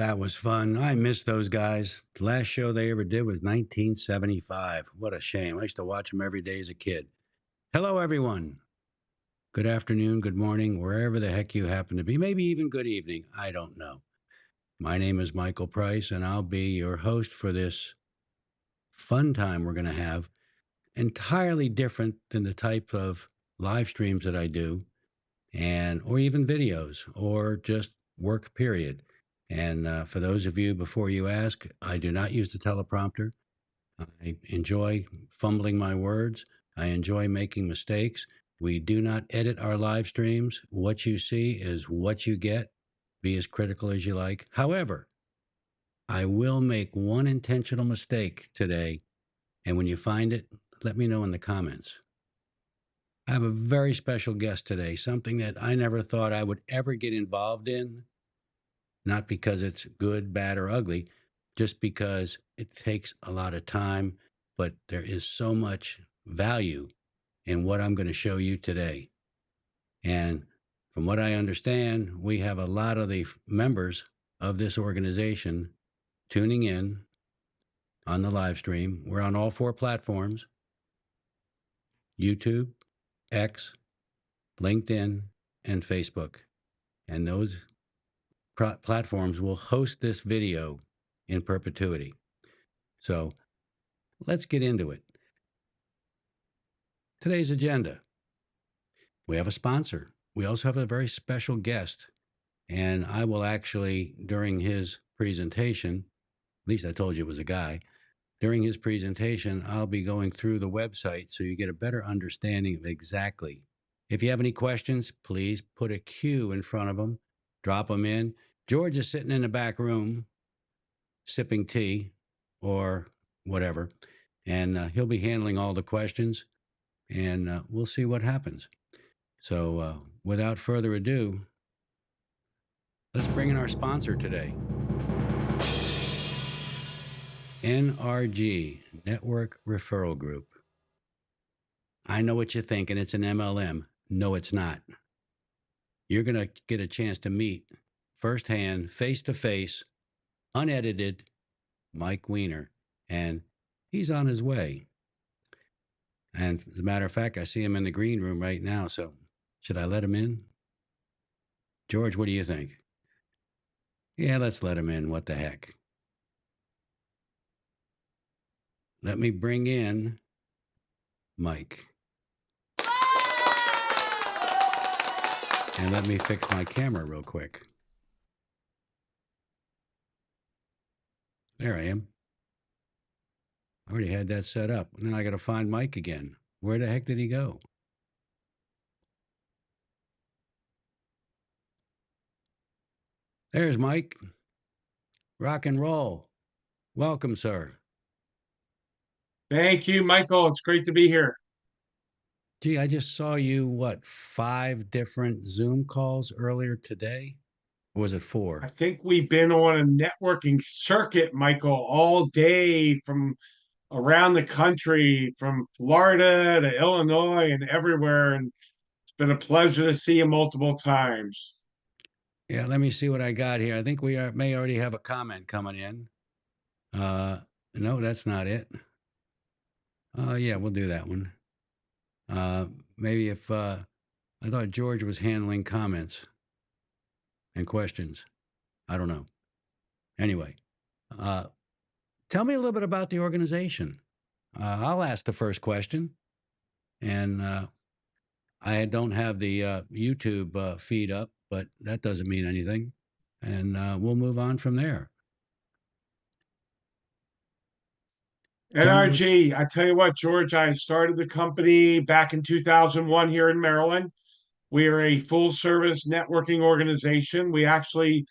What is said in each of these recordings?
That was fun. I miss those guys. The last show they ever did was 1975. What a shame. I used to watch them every day as a kid. Hello, everyone. Good afternoon, good morning, wherever the heck you happen to be. Maybe even good evening. I don't know. My name is Michael Price, and I'll be your host for this fun time we're going to have. Entirely different than the type of live streams that I do, or even videos, or just work, period. And for those of you, before you ask, I do not use the teleprompter. I enjoy fumbling my words. I enjoy making mistakes. We do not edit our live streams. What you see is what you get. Be as critical as you like. However, I will make one intentional mistake today. And when you find it, let me know in the comments. I have a very special guest today, something that I never thought I would ever get involved in. Not because it's good, bad, or ugly, just because it takes a lot of time, but there is so much value in what I'm going to show you today. And from what I understand, we have a lot of the members of this organization tuning in on the live stream. We're on all 4 platforms: YouTube, X, LinkedIn, and Facebook. And those platforms will host this video in perpetuity. So let's get into it. Today's agenda. We have a sponsor. We also have a very special guest. And I will actually, during his presentation, at least I told you it was a guy, during his presentation, I'll be going through the website so you get a better understanding of exactly. If you have any questions, please put a Q in front of them, drop them in. George is sitting in the back room sipping tea or whatever, and he'll be handling all the questions, and we'll see what happens. So without further ado, let's bring in our sponsor today. NRG, Network Referral Group. I know what you're thinking. It's an MLM. No, it's not. You're going to get a chance to meet firsthand, face-to-face, unedited Mike Weiner, and he's on his way. And as a matter of fact, I see him in the green room right now. So should I let him in? George, what do you think? Yeah, let's let him in. What the heck? Let me bring in Mike. And let me fix my camera real quick. There I am. I already had that set up. Now I got to find Mike again. Where the heck did he go? There's Mike. Rock and roll. Welcome, sir. Thank you, Michael. It's great to be here. Gee, I just saw you, 5 different Zoom calls earlier today? Or was it 4? I think we've been on a networking circuit, Michael, all day from around the country, from Florida to Illinois and everywhere. And it's been a pleasure to see you multiple times. Yeah, let me see what I got here. I think we may already have a comment coming in. No, that's not it. Yeah, we'll do that one. Maybe if I thought George was handling comments and questions. I don't know. Anyway, tell me a little bit about the organization. I'll ask the first question. And I don't have the YouTube feed up, but that doesn't mean anything. And we'll move on from there. NRG, I tell you what, George, I started the company back in 2001 here in Maryland. We are a full service networking organization. We actually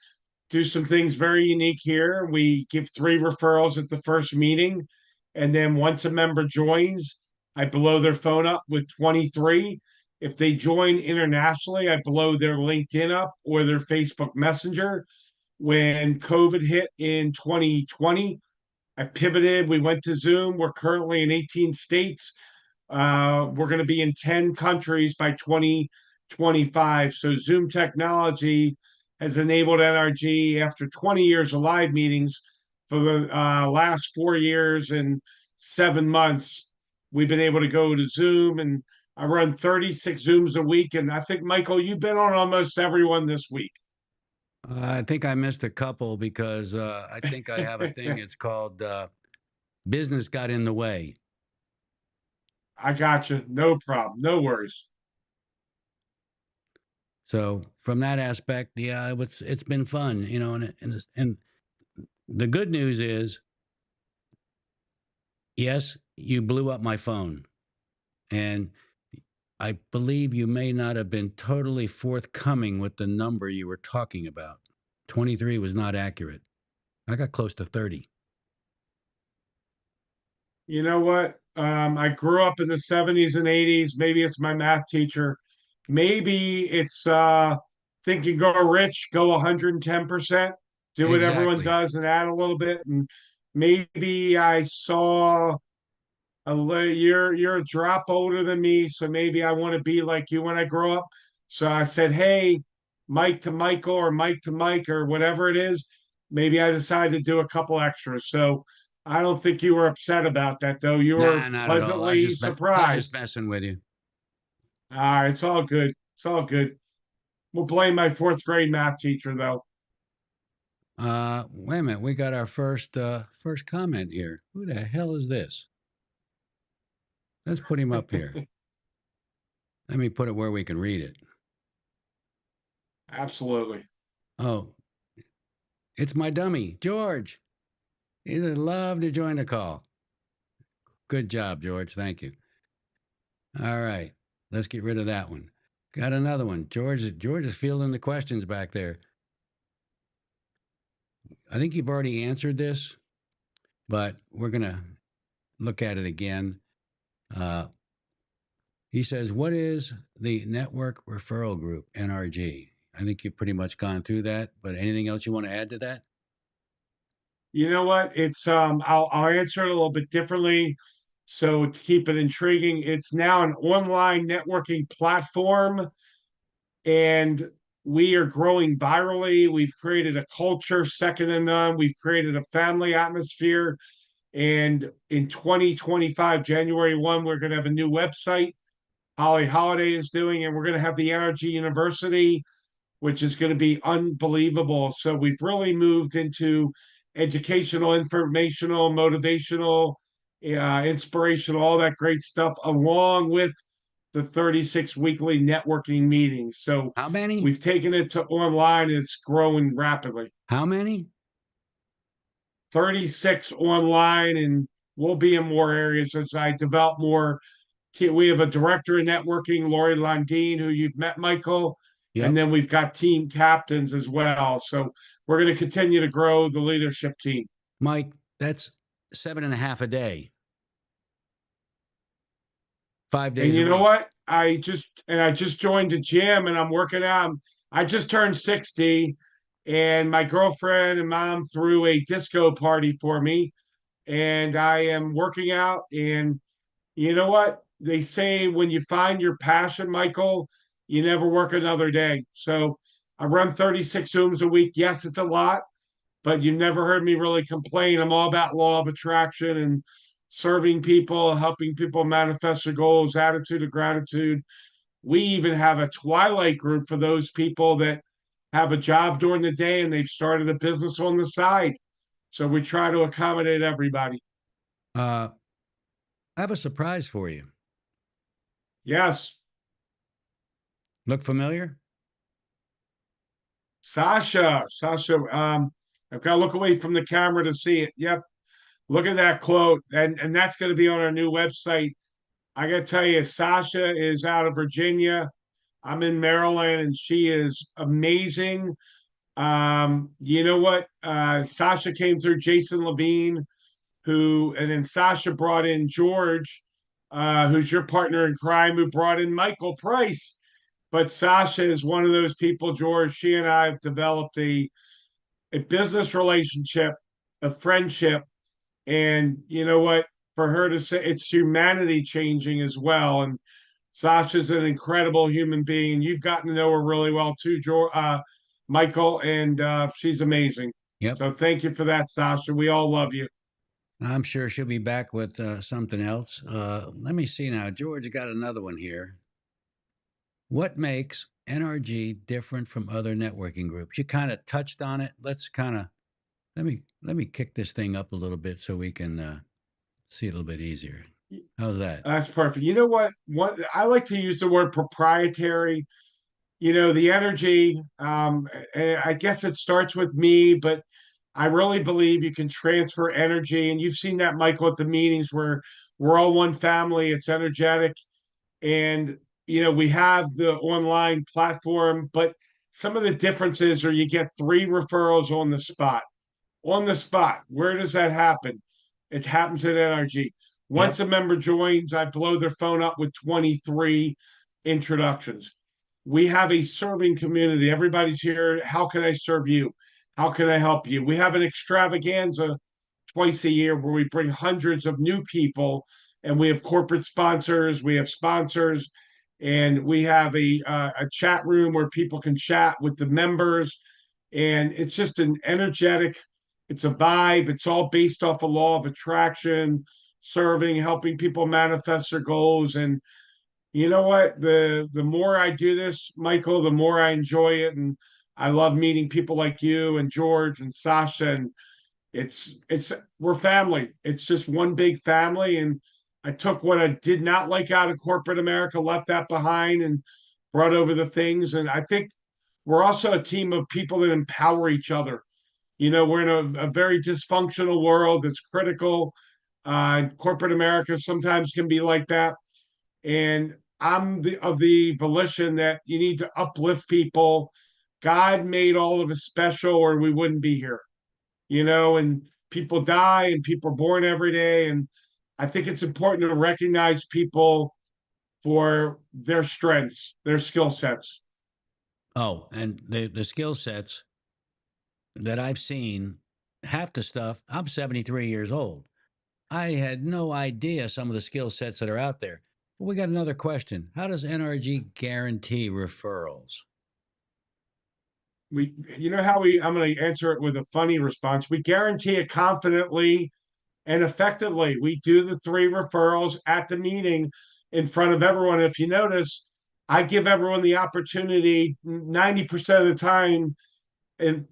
do some things very unique here. We give 3 referrals at the first meeting. And then once a member joins, I blow their phone up with 23. If they join internationally, I blow their LinkedIn up or their Facebook Messenger. When COVID hit in 2020, I pivoted. We went to Zoom. We're currently in 18 states. We're going to be in 10 countries by 2025. So Zoom technology has enabled NRG after 20 years of live meetings for the last 4 years and 7 months. We've been able to go to Zoom, and I run 36 Zooms a week. And I think, Michael, you've been on almost everyone this week. I think I missed a couple because I think I have a thing. It's called business got in the way. I got you. No problem. No worries. So from that aspect, yeah, it's been fun, you know. And the good news is, yes, you blew up my phone, and I believe you may not have been totally forthcoming with the number you were talking about. 23 was not accurate. I got close to 30. You know what? I grew up in the 70s and 80s. Maybe it's my math teacher. Maybe it's think you go rich, go 110%, do what everyone Exactly. does and add a little bit. And maybe I saw you're a drop older than me, so maybe I want to be like you when I grow up. So I said, hey, Mike to Michael or Mike to Mike or whatever it is. Maybe I decided to do a couple extras. So I don't think you were upset about that, though. You were Nah, not at all. pleasantly I was just surprised. messing with you. All right, it's all good. It's all good. We'll blame my fourth grade math teacher, though. Wait a minute. We got our first comment here. Who the hell is this? Let's put him up here. Let me put it where we can read it. Absolutely. Oh, it's my dummy, George. He'd love to join the call. Good job, George. Thank you. All right. Let's get rid of that one. Got another one. George is fielding the questions back there. I think you've already answered this, but we're going to look at it again. He says, what is the Network Referral Group, NRG? I think you've pretty much gone through that, but anything else you want to add to that? You know what? It's I'll answer it a little bit differently. So to keep it intriguing, it's now an online networking platform, and we are growing virally. We've created a culture second to none. We've created a family atmosphere. And in 2025, January 1, we're going to have a new website. Holly Holiday is doing, and we're going to have the NRG University, which is going to be unbelievable. So we've really moved into educational, informational, motivational, inspirational, all that great stuff, along with the 36 weekly networking meetings. So How many? we've taken it to online and it's growing rapidly. How many? 36 online, and we'll be in more areas as I develop more. We have a director of networking, Lori Landine, who you've met, Michael. And Yep. then we've got team captains as well. So we're going to continue to grow the leadership team. Mike, that's 7.5 a day, 5 days And a you know week. what? I just joined the gym and I'm working out. I just turned 60, and my girlfriend and mom threw a disco party for me, and I am working out. And you know what? They say when you find your passion, Michael, you never work another day. So I run 36 Zooms a week. Yes, it's a lot, but you never heard me really complain. I'm all about law of attraction and serving people, helping people manifest their goals, attitude of gratitude. We even have a twilight group for those people that have a job during the day and they've started a business on the side. So we try to accommodate everybody. Uh, I have a surprise for you. Yes. Look familiar? Sasha, I've got to look away from the camera to see it. Yep. Look at that quote. And that's going to be on our new website. I got to tell you, Sasha is out of Virginia. I'm in Maryland, and she is amazing. You know what? Sasha came through Jason Levine, and then Sasha brought in George, who's your partner in crime, who brought in Michael Price. But Sasha is one of those people, George. She and I have developed a business relationship, a friendship. And you know what? For her to say it's humanity changing as well. And Sasha's an incredible human being. You've gotten to know her really well too, George, Michael, and she's amazing. Yep. So thank you for that, Sasha. We all love you. I'm sure she'll be back with something else. Let me see now. George got another one here. What makes NRG different from other networking groups? You kind of touched on it. Let's kind of let me kick this thing up a little bit so we can see it a little bit easier. How's that? That's perfect. You know what? What I like to use the word proprietary. The energy. And I guess it starts with me, but I really believe you can transfer energy, and you've seen that, Michael, at the meetings where we're all one family. It's energetic, and we have the online platform, but some of the differences are you get 3 referrals on the spot. On the spot. Where does that happen? It happens at NRG. Once Yep. a member joins, I blow their phone up with 23 introductions. We have a serving community. Everybody's here. How can I serve you? How can I help you? We have an extravaganza twice a year where we bring hundreds of new people, and we have corporate sponsors, we have sponsors, and we have a chat room where people can chat with the members, and it's just an energetic. It's a vibe. It's all based off a law of attraction, serving, helping people manifest their goals. And you know what? The more I do this, Michael, the more I enjoy it. And I love meeting people like you and George and Sasha. And it's we're family. It's just one big family. And I took what I did not like out of corporate America, left that behind, and brought over the things. And I think we're also a team of people that empower each other. We're in a very dysfunctional world that's critical. Corporate America sometimes can be like that. And of the volition that you need to uplift people. God made all of us special, or we wouldn't be here. And people die and people are born every day. And I think it's important to recognize people for their strengths, their skill sets. Oh, and the skill sets that I've seen, half the stuff. I'm 73 years old. I had no idea some of the skill sets that are out there. But we got another question. How does NRG guarantee referrals? I'm going to answer it with a funny response. We guarantee it confidently and effectively. We do the 3 referrals at the meeting in front of everyone. If you notice, I give everyone the opportunity 90% of the time,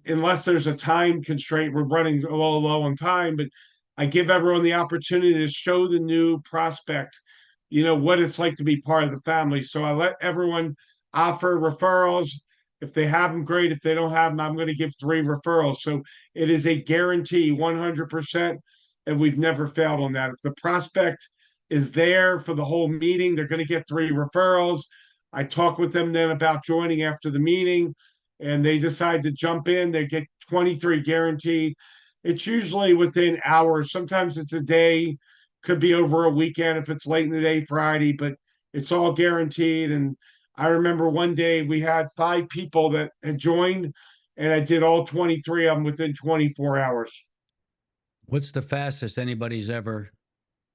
unless there's a time constraint. We're running a little low on time, but I give everyone the opportunity to show the new prospect, what it's like to be part of the family. So I let everyone offer referrals. If they have them, great. If they don't have them, I'm going to give 3 referrals. So it is a guarantee, 100%. And we've never failed on that. If the prospect is there for the whole meeting, they're going to get 3 referrals. I talk with them then about joining after the meeting, and they decide to jump in. They get 23 guaranteed. It's usually within hours. Sometimes it's a day, could be over a weekend if it's late in the day, Friday, but it's all guaranteed. And I remember one day we had 5 people that had joined, and I did all 23 of them within 24 hours. What's the fastest anybody's ever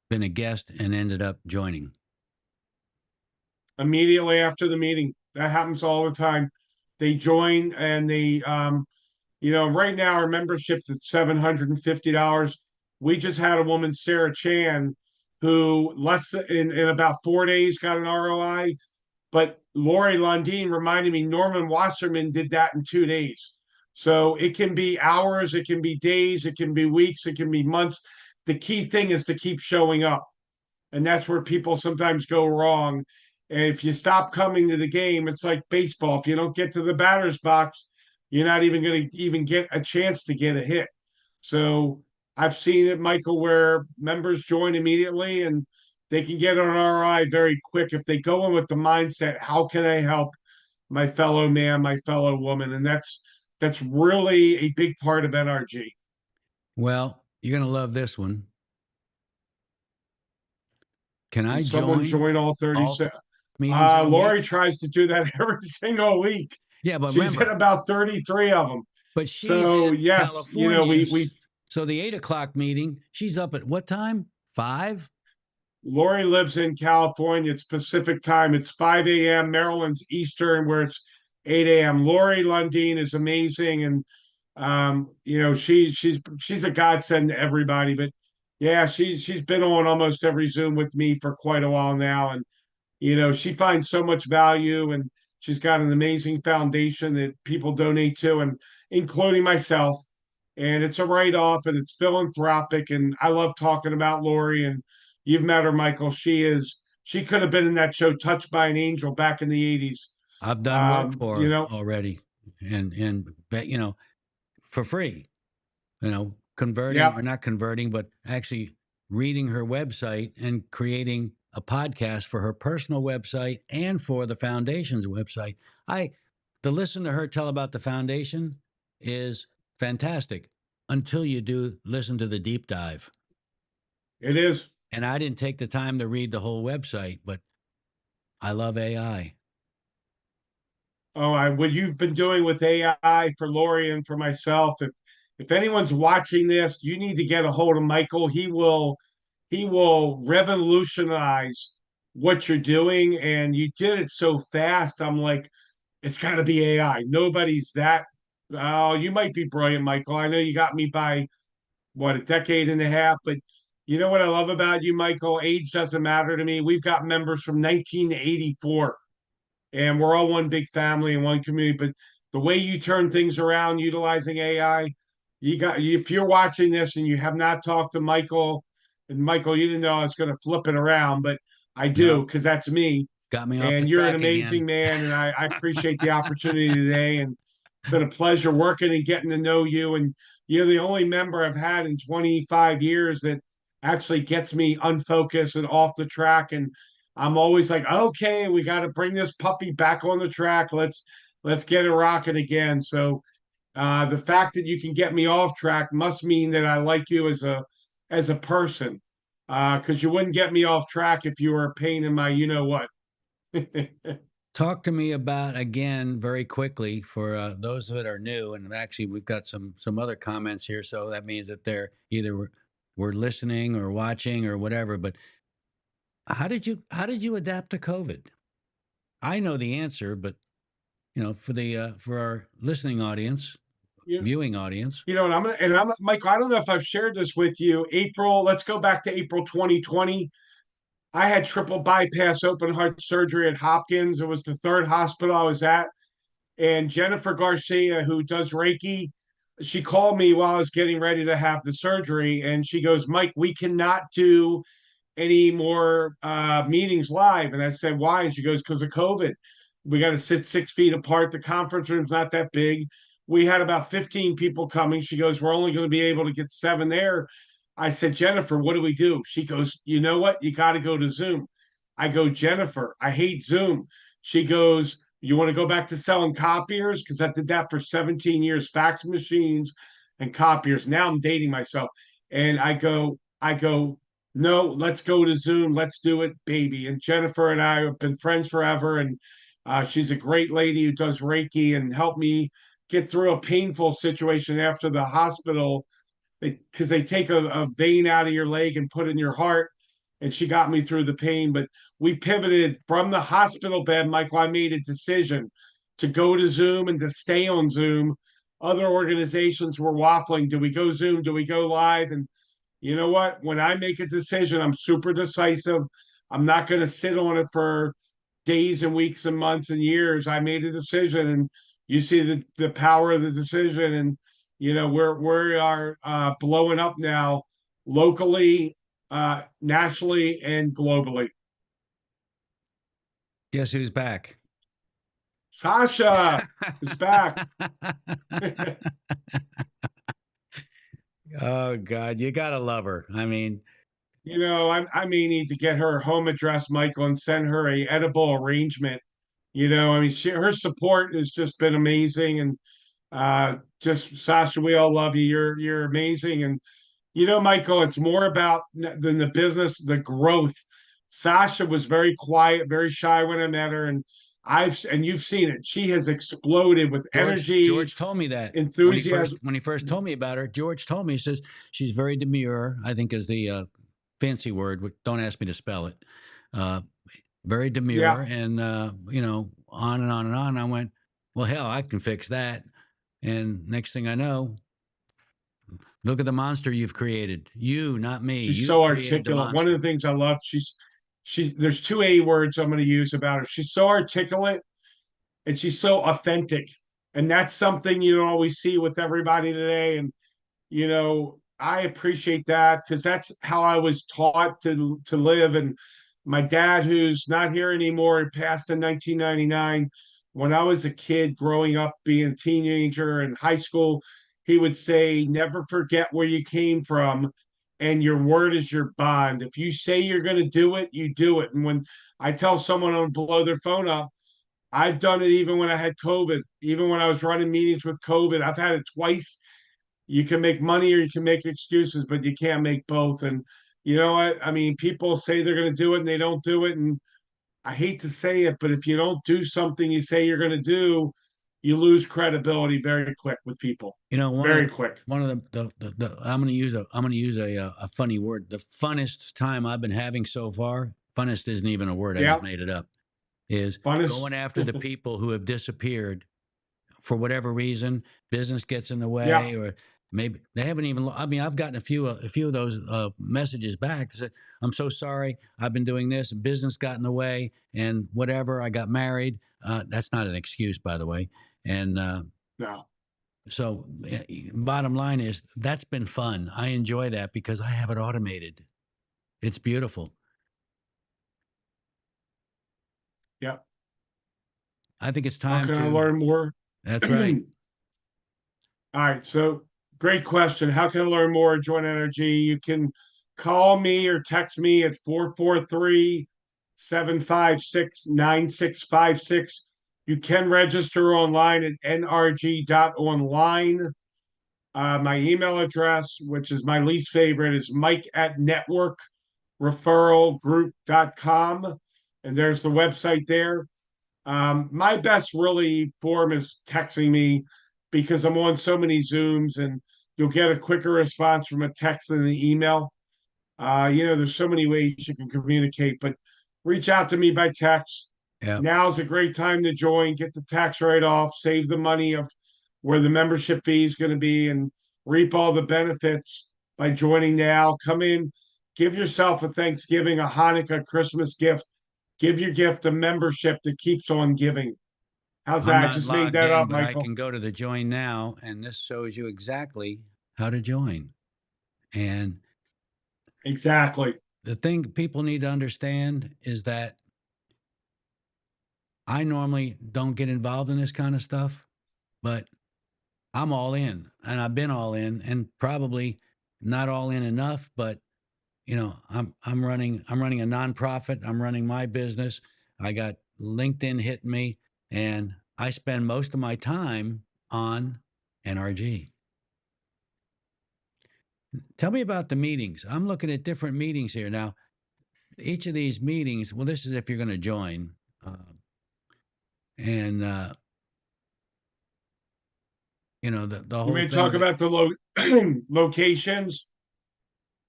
been a guest and ended up joining? Immediately after the meeting. That happens all the time. They join and right now our membership's at $750. We just had a woman, Sarah Chan, who less than in about 4 days got an ROI. But Lori Lundeen reminded me Norman Wasserman did that in 2 days. So it can be hours, it can be days, it can be weeks, it can be months. The key thing is to keep showing up. And that's where people sometimes go wrong. And if you stop coming to the game, it's like baseball. If you don't get to the batter's box, you're not even going to even get a chance to get a hit. So I've seen it, Michael, where members join immediately and they can get an RI very quick if they go in with the mindset, how can I help my fellow man, my fellow woman? And that's really a big part of NRG. Well, you're going to love this one. Can Can I someone join join all all 36? meetings in a Lori week? tries to do that every single week. Yeah, but She's in remember, about 33 of them. but she's So in yes, California. we So the 8 o'clock meeting, she's up at what time? 5? Lori lives in California. It's Pacific time. It's 5 a.m. Maryland's Eastern, where it's 8 a.m. Lori Lundeen is amazing, and she's a godsend to everybody. But yeah, she's been on almost every Zoom with me for quite a while now, and she finds so much value, and she's got an amazing foundation that people donate to, and including myself. And it's a write-off, and it's philanthropic. And I love talking about Lori. And you've met her, Michael. She could have been in that show Touched by an Angel back in the 80s. I've done work for You her know, already, and for free. Converting yeah, or not converting, but actually reading her website and creating a podcast for her personal website and for the foundation's website. I to listen to her tell about the foundation is fantastic until you do listen to the deep dive. it is. And I didn't take the time to read the whole website, but I love AI. Oh, what you've been doing with AI for Lori and for myself. If anyone's watching this, you need to get a hold of Michael. He will revolutionize what you're doing, and you did it so fast. I'm like, it's got to be AI. Nobody's that. Oh, you might be brilliant, Michael. I know you got me by what, a decade and a half, but you know what I love about you, Michael? Age doesn't matter to me. We've got members from 1984, and we're all one big family and one community. But the way you turn things around utilizing AI, if you're watching this and you have not talked to Michael, and Michael, you didn't know I was going to flip it around, but I do, No, because that's me. got me off the And you're an track amazing again. man, and I appreciate the opportunity today. And it's been a pleasure working and getting to know you. And you're the only member I've had in 25 years that actually gets me unfocused and off the track. And I'm always like, okay, we got to bring this puppy back on the track. Let's get it rocking again. So the fact that you can get me off track must mean that I like you as a person. Because you wouldn't get me off track if you were a pain in my you know what. Talk to me about again very quickly for those that are new, and actually we've got some other comments here, so that means that they're either were listening or watching or whatever. But how did you adapt to COVID? I know the answer, but for the for our listening audience, you, viewing audience, you know, and I'm Michael. I don't know if I've shared this with you. April. Let's go back to April 2020. I had triple bypass open heart surgery at Hopkins. It was the third hospital I was at. And Jennifer Garcia, who does Reiki, she called me while I was getting ready to have the surgery. And she goes, Mike, we cannot do any more meetings live. And I said, why? And she goes, because of COVID. We got to sit 6 feet apart. The conference room's not that big. We had about 15 people coming. She goes, we're only going to be able to get 7 there. I said, Jennifer, what do we do? She goes, you know what? You got to go to Zoom. I go, Jennifer, I hate Zoom. She goes, you want to go back to selling copiers? Because I did that for 17 years, fax machines and copiers. Now I'm dating myself. And I go, no, let's go to Zoom. Let's do it, baby. And Jennifer and I have been friends forever. And she's a great lady who does Reiki and helped me get through a painful situation after the hospital because they take a vein out of your leg and put it in your heart. And she got me through the pain. But we pivoted from the hospital bed, Michael. I made a decision to go to Zoom and to stay on Zoom. Other organizations were waffling. Do we go Zoom? Do we go live? And you know what? When I make a decision, I'm super decisive. I'm not going to sit on it for days and weeks and months and years. I made a decision, and you see the power of the decision. And we are blowing up now, locally, nationally, and globally. guess who's back? Sasha is back. Oh God, you gotta love her. I mean, I may need to get her home address, Michael, and send her a edible arrangement. I mean, her support has just been amazing, and just Sasha, we all love you. You're amazing, and Michael, it's more about than the business, the growth. Sasha was very quiet, very shy when I met her, and you've seen it. She has exploded with energy, George told me that enthusiasm. when he first told me about her. George told me, he says she's very demure. I think is the fancy word. Don't ask me to spell it. Uh, very demure, Yeah, and on and on and on. I went. Well, hell, I can fix that. And next thing I know, look at the monster you've created. You, not me. She's You've so created the articulate. One of the monster. things I love, there's two A words I'm going to use about her. She's so articulate and she's so authentic. And that's something you don't always see with everybody today. And I appreciate that because that's how I was taught to live. And my dad, who's not here anymore, passed in 1999. When I was a kid growing up, being a teenager in high school, he would say, "Never forget where you came from, and your word is your bond. If you say you're going to do it, you do it." And when I tell someone to blow their phone up, I've done it even when I had COVID, even when I was running meetings with COVID. I've had it twice. You can make money or you can make excuses, but you can't make both. And you know what? I mean, people say they're going to do it and they don't do it. And I hate to say it, but if you don't do something you say you're going to do, you lose credibility very quick with people. You know, Very quick. one of the I'm going to use a funny word. The funnest time I've been having so far. Funnest isn't even a word. I Yeah. just made it up. Is Funnest. going after the people who have disappeared for whatever reason. Business gets in the Yeah. way, or maybe they haven't even. I mean, I've gotten a few of those messages back that said, "I'm so sorry. I've been doing this. And business got in the way, and whatever. I got married. That's not an excuse, by the way." And No. so, bottom line is that's been fun. I enjoy that because I have it automated. It's beautiful. Yeah. I think it's How time can I to. learn more? That's All right. right. So great question. How can I learn more? Join Energy. You can call me or text me at 443-756-9656. You can register online at nrg.online. My email address, which is my least favorite, is mike@networkreferralgroup.com. And there's the website there. My best really form is texting me because I'm on so many Zooms and you'll get a quicker response from a text than an email. There's so many ways you can communicate, but reach out to me by text. Yeah. Now's a great time to join, get the tax write off, save the money of where the membership fee is going to be, and reap all the benefits by joining now. Come in, give yourself a Thanksgiving, a Hanukkah, Christmas gift. Give your gift a membership that keeps on giving. How's I'm that? not Just made logged that in, up, but I Michael. can go to the join now, and this shows you exactly how to join. And Exactly. the thing people need to understand is that I normally don't get involved in this kind of stuff, but I'm all in, and I've been all in, and probably not all in enough. But I'm running a nonprofit. I'm running my business. I got LinkedIn hitting me, and I spend most of my time on NRG. Tell me about the meetings. I'm looking at different meetings here now. Each of these meetings, well, this is if you're going to join, and the You whole may thing talk that about the locations,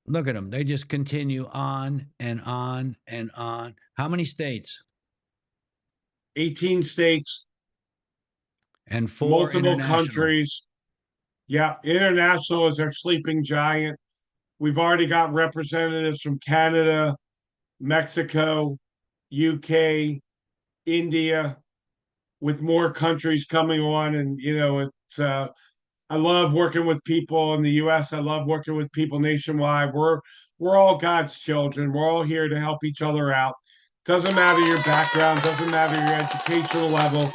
look at them. They just continue on and on and on. How many states? 18 states, And four multiple international. countries. Yeah, international is our sleeping giant. We've already got representatives from Canada, Mexico, UK, India, with more countries coming on. And, I love working with people in the US. I love working with people nationwide. We're all God's children. We're all here to help each other out. Doesn't matter your background, doesn't matter your educational level,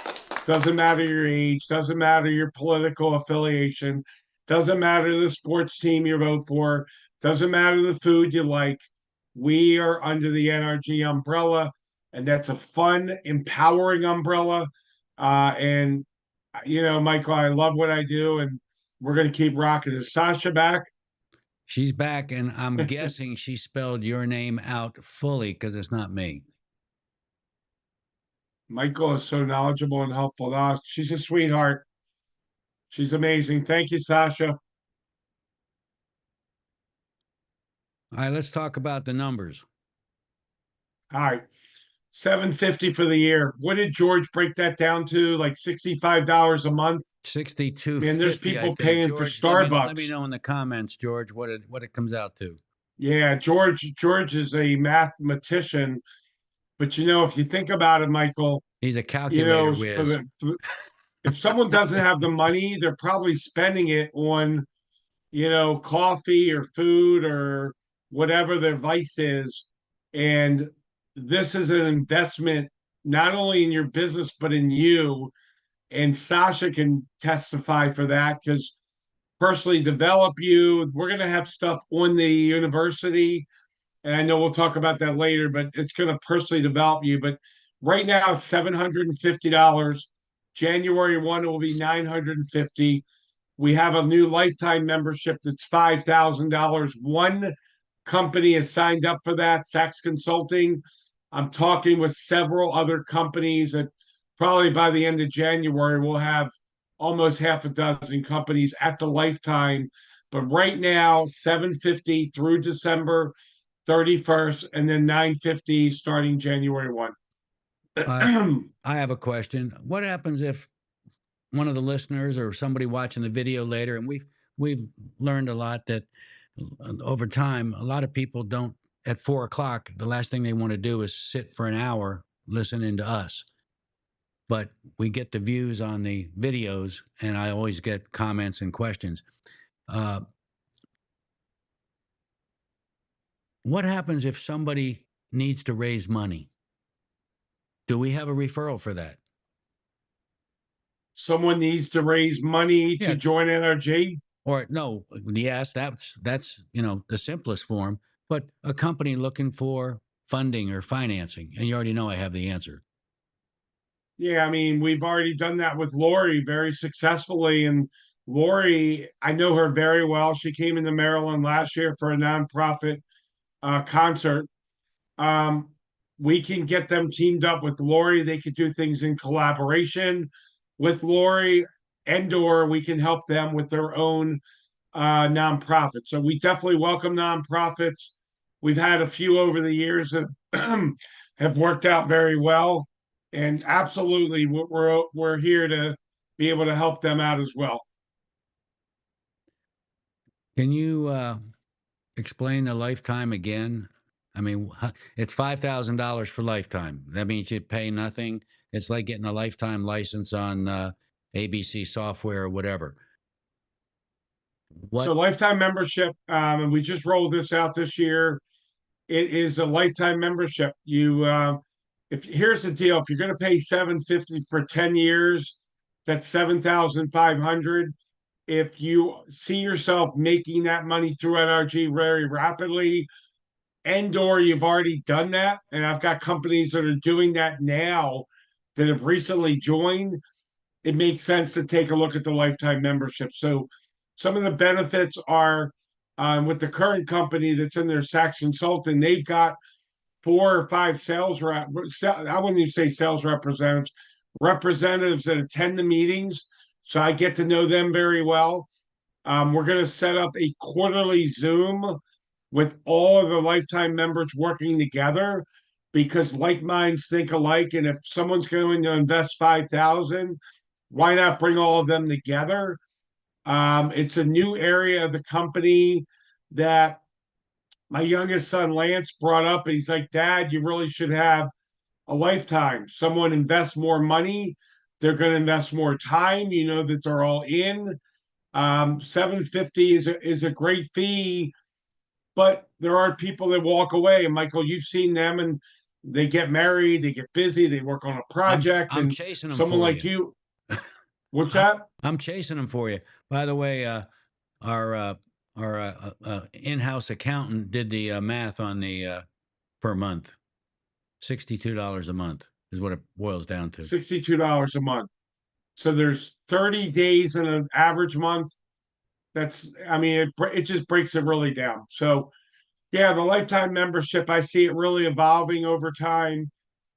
doesn't matter your age, doesn't matter your political affiliation, doesn't matter the sports team you vote for, doesn't matter the food you like. We are under the NRG umbrella, and that's a fun, empowering umbrella. And Michael, I love what I do, and we're going to keep rocking. Is Sasha back? She's back, and I'm guessing she spelled your name out fully because it's not me. Michael is so knowledgeable and helpful. She's a sweetheart. She's amazing. Thank you, Sasha. All right, let's talk about the numbers. All right. $750 for the year. What did George break that down to? Like $65 a month? Man, there's 62.50, I people think. paying for George, let me Starbucks. know in the comments, George, what it comes out to. Yeah, George is a mathematician, but if you think about it, Michael, He's a calculator for whiz. if someone doesn't have the money, they're probably spending it on, coffee or food or whatever their vice is. And this is an investment not only in your business but in you. And Sasha can testify for that because personally develop you. We're going to have stuff on the university, and I know we'll talk about that later, but it's going to personally develop you. But right now it's $750. January 1 it will be 950. We have a new lifetime membership that's $5,000. One company has signed up for that, Sachs Consulting. I'm talking with several other companies that probably by the end of January we'll have almost half a dozen companies at the lifetime. But right now, 750 through December 31st, and then 950 starting January 1. I I have a question. What happens if one of the listeners or somebody watching the video later, and we've learned a lot that over time, a lot of people don't at 4 o'clock. The last thing they want to do is sit for an hour listening to us. But we get the views on the videos, and I always get comments and questions. Uh, what happens if somebody needs to raise money? Do we have a referral for that? Someone needs to raise money to Yeah. join NRG. Or no, yes, that's the simplest form. But a company looking for funding or financing, and you already know I have the answer. Yeah, I mean, we've already done that with Lori very successfully. And Lori, I know her very well. She came into Maryland last year for a nonprofit concert. Um, we can get them teamed up with Lori. They could do things in collaboration with Lori, and or we can help them with their own nonprofit. So we definitely welcome nonprofits. We've had a few over the years that have worked out very well, and absolutely, we're here to be able to help them out as well. Can you explain the lifetime again? I mean, it's $5,000 for lifetime. That means you pay nothing. It's like getting a lifetime license on ABC software or whatever. So What? lifetime membership, and we just rolled this out this year. It is a lifetime membership. If here's the deal, if you're going to pay 750 for 10 years, that's 7,500. If you see yourself making that money through NRG very rapidly, and or you've already done that, and I've got companies that are doing that now that have recently joined, it makes sense to take a look at the lifetime membership. So some of the benefits are with the current company that's in their Sachs Consulting, they've got 4 or 5 sales rep. I wouldn't even say sales representatives that attend the meetings. So I get to know them very well. We're going to set up a quarterly Zoom with all of the lifetime members working together because like minds think alike. And if someone's going to invest 5,000, why not bring all of them together? It's a new area of the company that my youngest son Lance brought up. He's like, Dad, you really should have a lifetime. Someone invests more money, they're going to invest more time. You know that they're all in. 750 is a great fee, but there are people that walk away. And Michael, you've seen them, and they get married, they get busy, they work on a I'm project, I'm and chasing them someone for like you. you, what's I'm, that? I'm chasing them for you. By the way, our in-house accountant did the math on the per month. $62 a month is what it boils down to. $62 a month. So there's 30 days in an average month. I mean, it just breaks it really down. So yeah, the lifetime membership, I see it really evolving over time.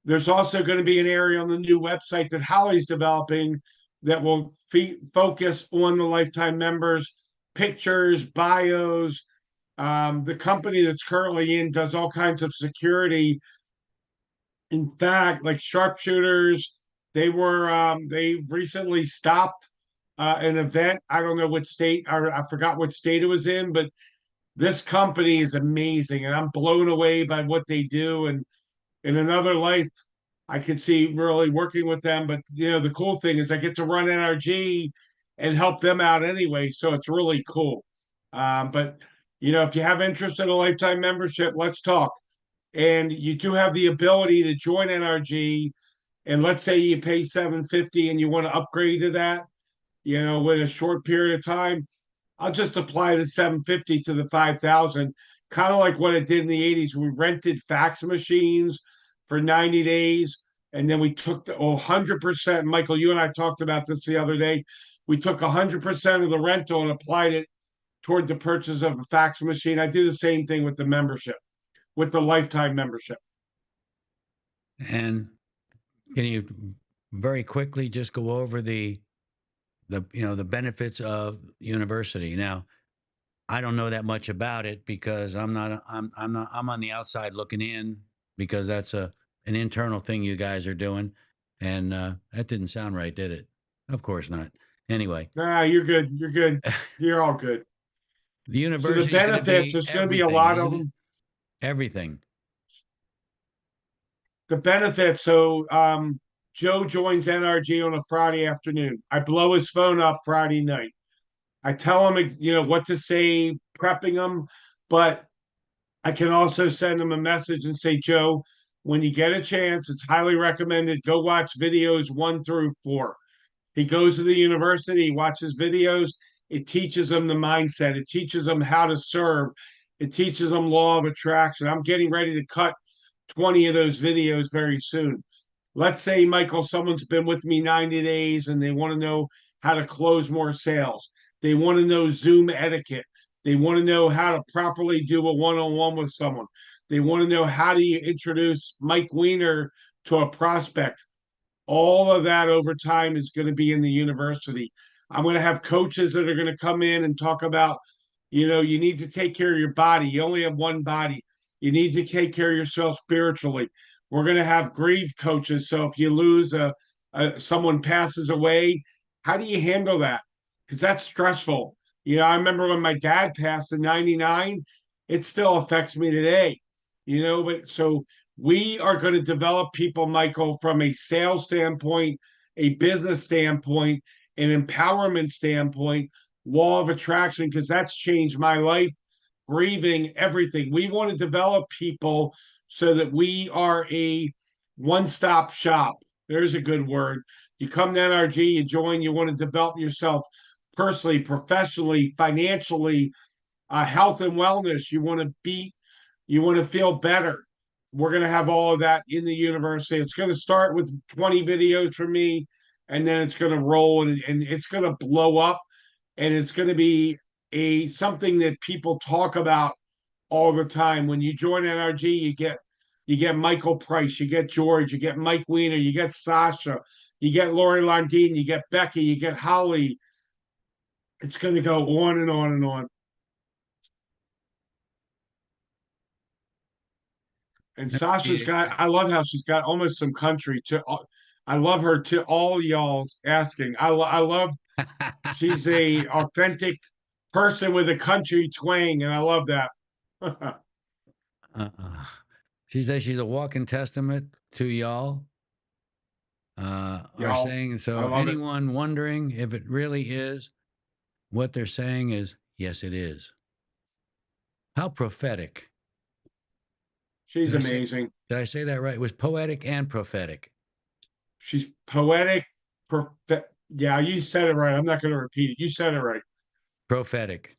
There's also going to be an area on the new website that Holly's developing that will focus on the lifetime members, pictures, bios. The company that's currently in does all kinds of security In fact, like sharpshooters, they recently stopped an event. I don't know what state, I forgot what state it was in, but this company is amazing, and I'm blown away by what they do. And in another life, I could see really working with them. But the cool thing is I get to run NRG and help them out anyway, so it's really cool. But if you have interest in a lifetime membership, let's talk. And you do have the ability to join NRG. And let's say you pay 750 and you want to upgrade to that, in a short period of time, I'll just apply the 750 to the 5,000, kind of like what it did in the 80s. We rented fax machines for 90 days, and then we took the 100%. Michael, you and I talked about this the other day. We took 100% of the rental and applied it toward the purchase of a fax machine. I do the same thing with the membership, with the lifetime membership. And can you very quickly just go over the benefits of university? Now, I don't know that much about it because I'm on the outside looking in, because that's an internal thing you guys are doing, and that didn't sound right, did it? Of course not. Anyway, Nah, you're good. You're good. You're all good. the So the university is going to benefits, be there's going to be a everything, lot of isn't it? them. Everything. The benefits. So Joe joins NRG on a Friday afternoon. I blow his phone up Friday night. I tell him, what to say, prepping him, but I can also send him a message and say, Joe, when you get a chance, it's highly recommended. Go watch videos 1 through 4. He goes to the university, he watches videos. It teaches him the mindset. It teaches him how to serve. It teaches him law of attraction. I'm getting ready to cut 20 of those videos very soon. Let's say, Michael, someone's been with me 90 days and they want to know how to close more sales. They want to know Zoom etiquette. They want to know how to properly do a one-on-one with someone. They want to know how do you introduce Mike Weiner to a prospect. All of that over time is going to be in the university. I'm going to have coaches that are going to come in and talk about, you need to take care of your body. You only have one body. You need to take care of yourself spiritually. We're going to have grief coaches. So if you lose someone passes away, how do you handle that? Because that's stressful. I remember when my dad passed in '99, it still affects me today. But so we are going to develop people, Michael, from a sales standpoint, a business standpoint, an empowerment standpoint, law of attraction, because that's changed my life, grieving, everything. We want to develop people so that we are a one stop shop. There's a good word. You come to NRG, you join, you want to develop yourself personally, professionally, financially, health and wellness. You want to feel better. We're going to have all of that in the university. It's going to start with 20 videos from me, and then it's going to roll and it's going to blow up, and it's going to be something that people talk about all the time. When you join NRG, you get Michael Price, you get George, you get Mike Weiner, you get Sasha, you get Lori Londine, you get Becky, you get Holly. It's going to go on and on and on. And Sasha's got, I love how she's got almost some country to, I love her to all y'all's asking. I love, she's a authentic person with a country twang, and I love that. uh-uh. She says she's a walking testament to y'all. Are Y'all, saying I so. love it. Anyone wondering if it really is, what they're saying is, yes, it is. How prophetic. She's Did I say amazing. did I say that right? It was poetic and prophetic. She's poetic. Yeah, you said it right. I'm not going to repeat it. You said it right. Prophetic.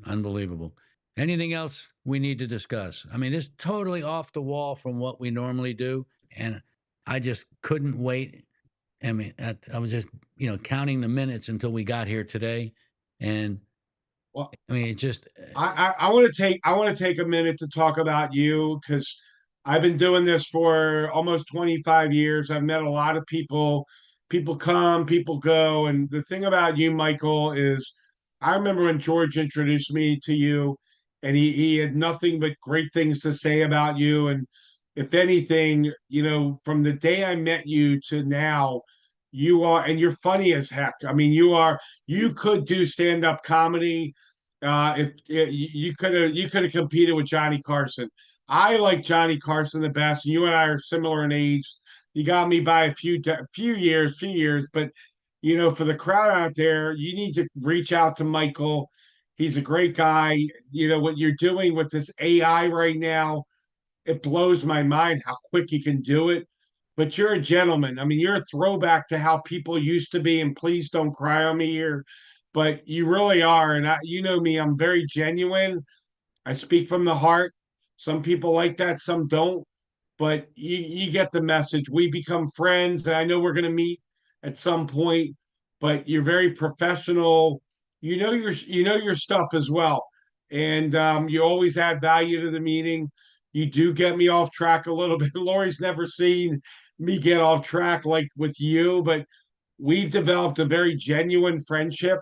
Unbelievable. Anything else we need to discuss? I mean, it's totally off the wall from what we normally do. And I just couldn't wait. I mean, I was just, counting the minutes until we got here today. And Well, I mean, it just, I want to take a minute to talk about you because I've been doing this for almost 25 years. I've met a lot of people. People come, people go, and the thing about you, Michael, is I remember when George introduced me to you, and he had nothing but great things to say about you. And if anything, from the day I met you to now, you are, and you're funny as heck. I mean, you could do stand-up comedy. If you could have competed with Johnny Carson. I like Johnny Carson the best. You and I are similar in age. You got me by a few years, but for the crowd out there, you need to reach out to Michael. He's a great guy. What you're doing with this AI right now, it blows my mind how quick you can do it. But you're a gentleman. I mean, you're a throwback to how people used to be. And please don't cry on me here, but you really are. And you know me, I'm very genuine. I speak from the heart. Some people like that, some don't. But you get the message. We become friends, and I know we're going to meet at some point. But you're very professional. You know your stuff as well, and you always add value to the meeting. You do get me off track a little bit. Lori's never seen me get off track like with you, but we've developed a very genuine friendship,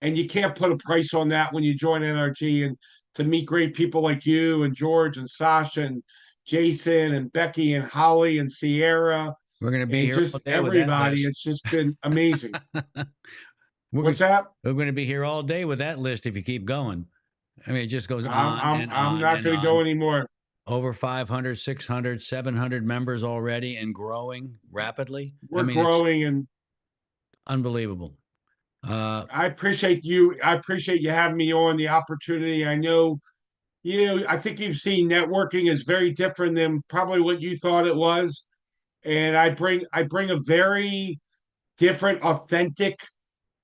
and you can't put a price on that when you join NRG. And to meet great people like you and George and Sasha and Jason and Becky and Holly and Sierra We're going to be and here just all day with that everybody, list. it's just been amazing. we're, What's that? we're going to be here all day with that list if you keep going. I mean, it just goes I'm on I'm and I'm on not and going to go on. anymore. Over 500, 600, 700 members already and growing rapidly. I We're mean, it's growing, and unbelievable. Uh, I appreciate you. I appreciate you having me on, the opportunity. I know, I think you've seen networking is very different than probably what you thought it was. And I bring a very different, authentic,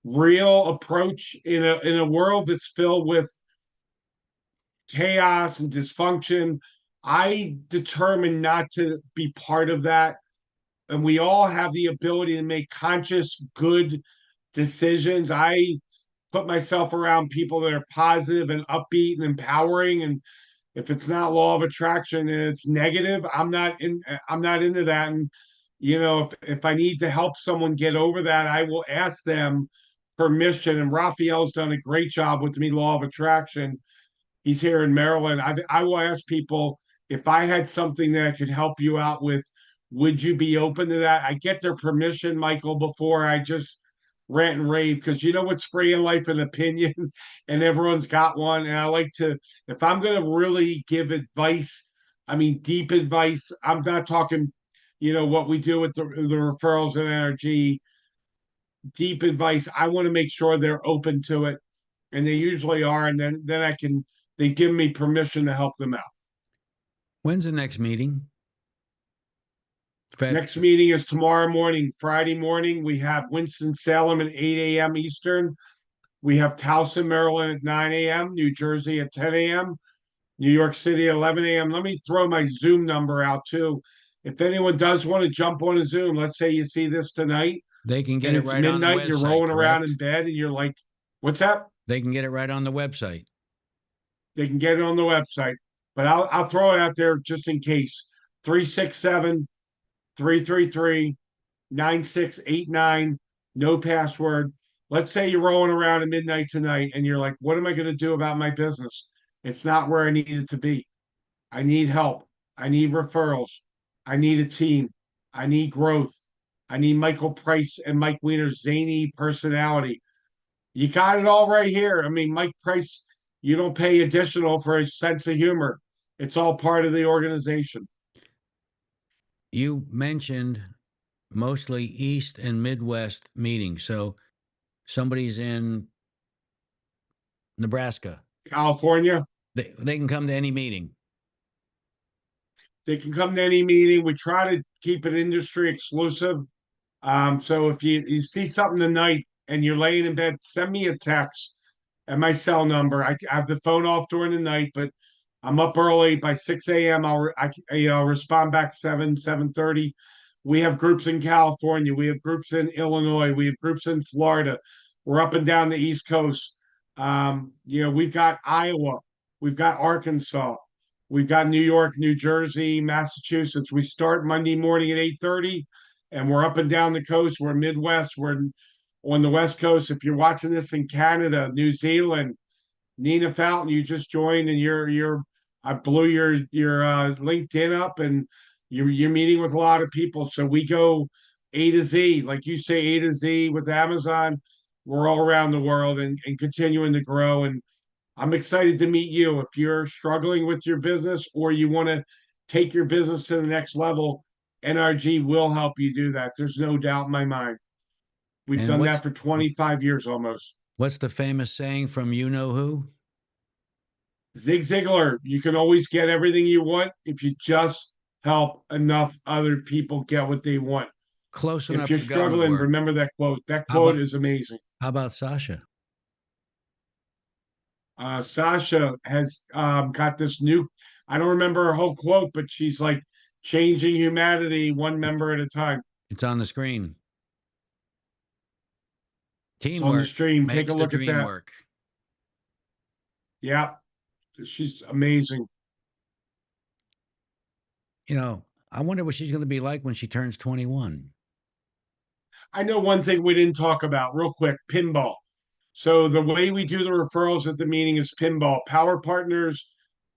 real approach in a world that's filled with chaos and dysfunction. I determined not to be part of that. And we all have the ability to make conscious, good decisions. I put myself around people that are positive and upbeat and empowering. And if it's not law of attraction and it's negative, I'm not into that. And if I need to help someone get over that, I will ask them permission. And Raphael's done a great job with me, law of attraction. He's here in Maryland. I will ask people, if I had something that I could help you out with, would you be open to that? I get their permission, Michael, before I just rant and rave, because you know what's free in life? An opinion, and everyone's got one. And I like to, if I'm going to really give advice, I mean, deep advice, I'm not talking, what we do with the referrals and energy, deep advice. I want to make sure they're open to it, and they usually are. And then they give me permission to help them out. when's the next meeting? Fed, Next meeting is tomorrow morning, Friday morning. We have Winston-Salem at 8 a.m. Eastern. We have Towson, Maryland at 9 a.m., New Jersey at 10 a.m., New York City at 11 a.m. Let me throw my Zoom number out too. If anyone does want to jump on a Zoom, let's say you see this tonight they can get and it it's right on the midnight, you're website, rolling around in correct? bed and you're like, what's up? They can get it right on the website. They can get it on the website. But I'll throw it out there just in case. 367-333-9689. No password. Let's say you're rolling around at midnight tonight and you're like, what am I going to do about my business? It's not where I need it to be. I need help. I need referrals. I need a team. I need growth. I need Michael Price and Mike Weiner's zany personality. You got it all right here. I mean, Mike Price, you don't pay additional for his sense of humor. It's all part of the organization. You mentioned mostly East and Midwest meetings. So somebody's in Nebraska, California, they can come to any meeting. they can come to any meeting. We try to keep it industry exclusive. So if you see something tonight and you're laying in bed, send me a text at my cell number. I have the phone off during the night, but I'm up early by 6 a.m. I'll respond back 7:30. We have groups in California. We have groups in Illinois. We have groups in Florida. We're up and down the East Coast. We've got Iowa. We've got Arkansas. We've got New York, New Jersey, Massachusetts. We start Monday morning at 8:30, and we're up and down the coast. We're Midwest. We're on the West Coast. If you're watching this in Canada, New Zealand, Nina Fountain, you just joined, and you're I blew your LinkedIn up, and you're meeting with a lot of people. So we go A to Z, like you say, A to Z with Amazon. We're all around the world and continuing to grow. And I'm excited to meet you. If you're struggling with your business or you want to take your business to the next level, NRG will help you do that. There's no doubt in my mind. We've And done that for 25 years almost. what's the famous saying from you know who? Zig Ziglar, you can always get everything you want if you just help enough other people get what they want. Close If enough you're for government struggling, work. remember that quote. That How quote about is amazing. how about Sasha? Sasha has got this new, I don't remember her whole quote, but she's like changing humanity one member at a time. It's on the screen. It's on the Teamwork stream. Take a makes the look at dream that. work. Yeah, she's amazing. You know, I wonder what she's going to be like when she turns 21. I know one thing we didn't talk about real quick, pinball. So the way we do the referrals at the meeting is pinball, power partners,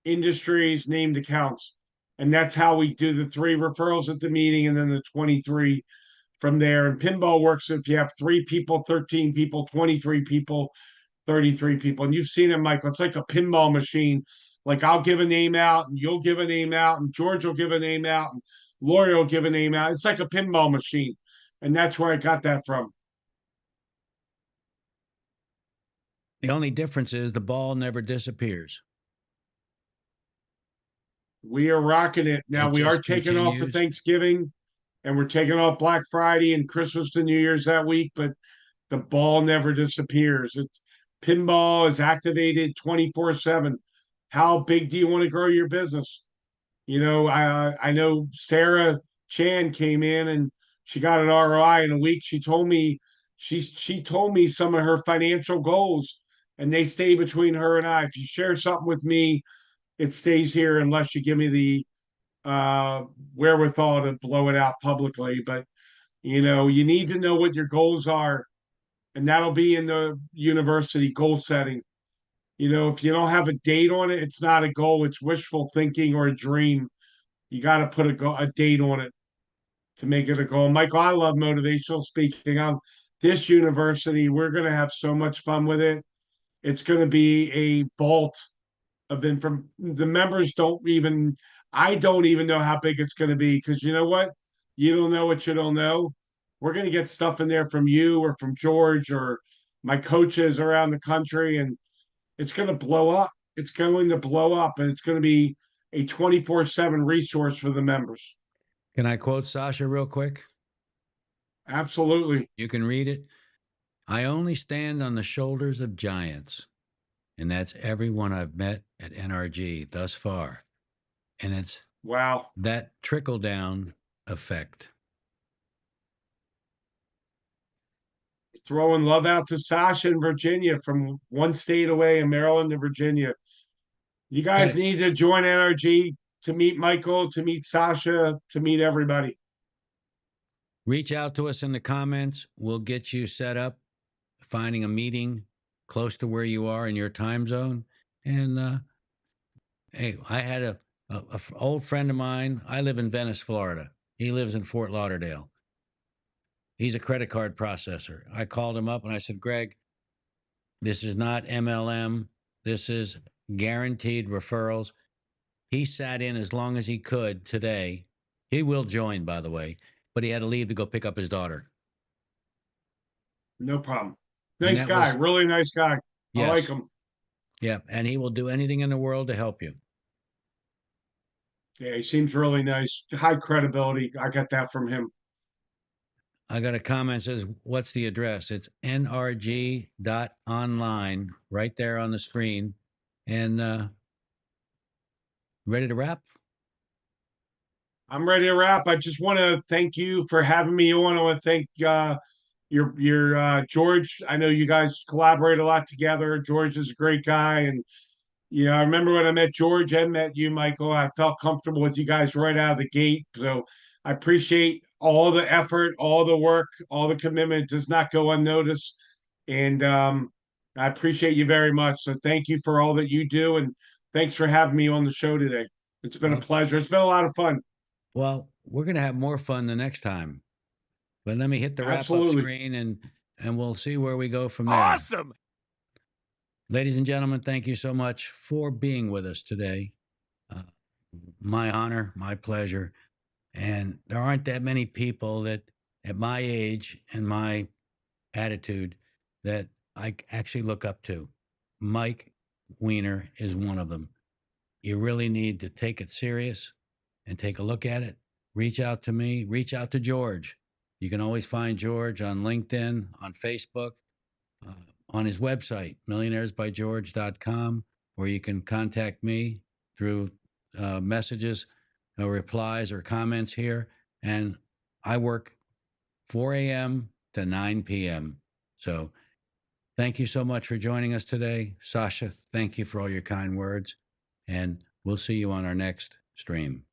industries, named accounts. And that's how we do the 3 referrals at the meeting and then the 23 from there. And pinball works if you have 3 people, 13 people, 23 people, 33 people. And you've seen it, Michael. It's like a pinball machine. Like I'll give a name out and you'll give a name out and George will give a name out and Lori will give a name out. It's like a pinball machine. And that's where I got that from. The only difference is the ball never disappears. We are rocking it. Now It we are just taking off for continues. Thanksgiving and we're taking off Black Friday and Christmas to New Year's that week, but the ball never disappears. It's pinball is activated 24/7. How big do you want to grow your business? I know Sarah Chan came in and she got an ROI in a week. She told me some of her financial goals, and they stay between her and I. If you share something with me, it stays here unless you give me the uh, wherewithal to blow it out publicly. But you need to know what your goals are, and that'll be in the university goal setting. If you don't have a date on it, it's not a goal. It's wishful thinking or a dream. You got to put a date on it to make it a goal. Michael, I love motivational speaking. This university, we're going to have so much fun with it. It's going to be a vault of from the members I don't even know how big it's going to be because you know what? You don't know what you don't know. We're going to get stuff in there from you or from George or my coaches around the country, and it's going to blow up. It's going to blow up, and it's going to be a 24/7 resource for the members. Can I quote Sasha real quick? Absolutely. You can read it. I only stand on the shoulders of giants, and that's everyone I've met at NRG thus far. And it's Wow. that trickle down effect. Throwing love out to Sasha in Virginia from one state away in Maryland to Virginia. You guys Okay. need to join NRG to meet Michael, to meet Sasha, to meet everybody. Reach out to us in the comments. We'll get you set up, finding a meeting close to where you are in your time zone. And hey, I had a old friend of mine. I live in Venice, Florida. He lives in Fort Lauderdale. He's a credit card processor. I called him up and I said, Greg, this is not MLM. This is guaranteed referrals. He sat in as long as he could today. He will join, by the way, but he had to leave to go pick up his daughter. No problem. And Nice that guy, was, really nice guy. I like yes. him. Yeah. And he will do anything in the world to help you. Yeah, he seems really nice. High credibility. I got that from him. I got a comment that says, what's the address? It's nrg.online right there on the screen. And ready to wrap? I'm ready to wrap. I just want to thank you for having me on. I want to thank your George. I know you guys collaborate a lot together. George is a great guy, and I remember when I met George and met you, Michael. I felt comfortable with you guys right out of the gate. So I appreciate all the effort, all the work, all the commitment. It does not go unnoticed, and I appreciate you very much. So thank you for all that you do, and Thanks for having me on the show today. It's been a Well, pleasure. It's been a lot of fun. well, we're going to have more fun the next time. But let me hit the wrap up Absolutely. screen and we'll see where we go from there. Awesome. Ladies and gentlemen, thank you so much for being with us today. Uh, my honor, my pleasure. And there aren't that many people that at my age and my attitude that I actually look up to. Mike Weiner is one of them. You really need to take it serious and take a look at it. Reach out to me, reach out to George. You can always find George on LinkedIn, on Facebook, uh, on his website, millionairesbygeorge.com, or you can contact me through messages or replies or comments here. And I work 4 a.m. to 9 p.m. So thank you so much for joining us today. Sasha, thank you for all your kind words. And we'll see you on our next stream.